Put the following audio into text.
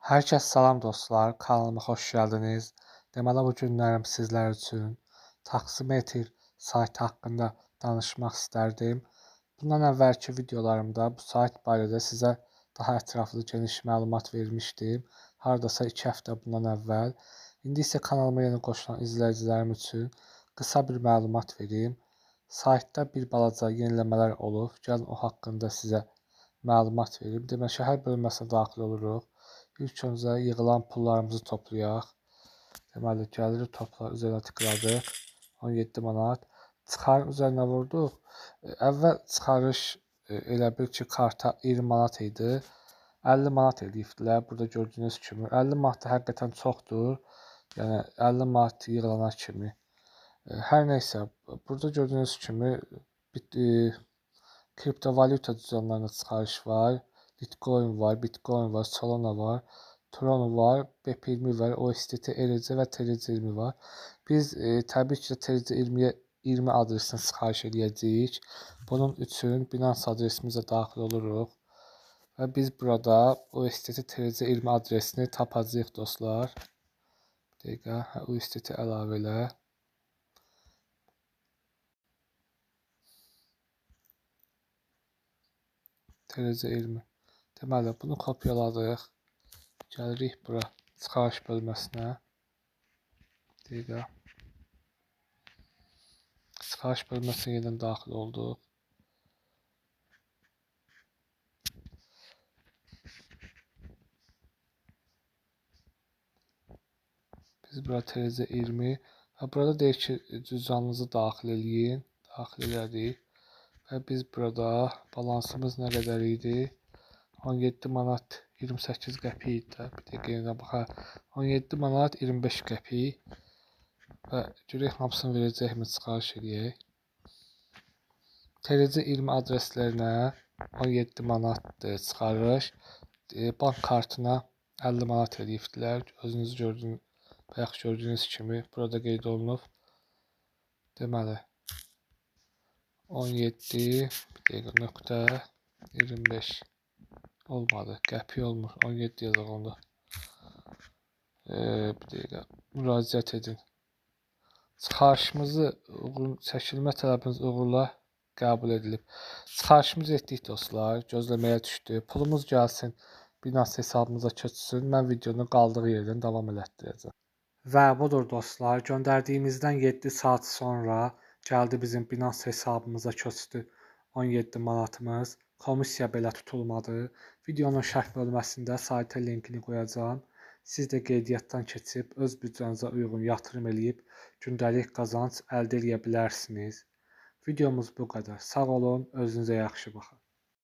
Hər kəs salam dostlar, kanalıma xoş gəldiniz. Deməli bu günlərim sizlər üçün taksimetr saytı haqqında danışmaq istərdim. Bundan əvvəlki videolarımda bu sayt barədə sizə daha ətraflı geniş məlumat vermişdim. Hardasa 2 həftə bundan əvvəl. İndi isə kanalıma yeni qoşulan izləyicilərim üçün qısa bir məlumat verim. Saytda bir balaca yeniləmələr olub. Gəlin o haqqında sizə məlumat verim. Demək, şəhər bölməsinə daxil oluruq. İlk öncə yığılan pullarımızı toplayaq. Deməli, gəlirik topla üzərinə tıkladıq. 17 manat. Çıxarın üzərinə vurduq. Əvvəl çıxarış elə bil ki, karta 20 manat idi. 50 manat eləyibdilər. Burada gördüyünüz kimi. 50 manat da həqiqətən çoxdur. Yəni, 50 manat yığılana kimi. Hər neysə, burada gördüyünüz kimi kriptovalyuta cüzdanlarına çıxarış var. Bitcoin var, Bitcoin var, Solana var, Tron var, BP20 var, USDT, ERC və TRC20 var. Biz təbii ki, TRC20-yə 20 adresini sifariş edəcəyik. Bunun üçün Binance adresimizə daxil oluruq. Və biz burada USDT TRC20 adresini tapacağıq dostlar. Bir dəqiqə, USDT əlavə elə. TRC20. Deməli, bunu kopyaladıq. Gəlirik bura çıxarış bölməsinə. Dəqiqə. Çıxarış bölməsinə yenidən daxil olduq. Biz bura TRC20 və burada deyir ki, cüzdanınızı daxil eləyin. Daxil elədik. Və biz burada balansımız nə qədər idi? 17 manat 28 qəpik idi. Bir dəqiqə yenə baxaq. 17 manat 25 qəpik. Və görək hamısını verəcəkmi, çıxarış edək. TRC20 adreslərinə 17 manatdır çıxarış. Bank kartına 50 manat eləyibdilər. Özünüz gördüyünüz kimi burada qeyd olunub. Deməli 17 bir dəqiqə nöqtə 25 olmadı. Qəpik olmur. 17 yazaq onda. Bir dəqiqə müraciət edin. Çıxarışımızı çəkilmə tələbiniz uğurla qəbul edilib. Çıxarışımız etdik dostlar. Gözləməyə düşdü. Pulumuz gəlsin. Binance hesabımıza keçsin. Mən videonu qaldığı yerdən davam elətdirəcəm. Və budur dostlar. Göndərdiyimizdən 7 saat sonra gəldi bizim Binance hesabımıza köçdü 17 manatımız. Komissiya belə tutulmadı. Videonun şərh bölməsində sayta linkini qoyacağam. Siz də qeydiyyatdan keçib öz büdcənizə uyğun yatırım eləyib gündəlik qazanc əldə edə bilərsiniz. Videomuz bu qədər. Sağ olun, özünüzə yaxşı baxın.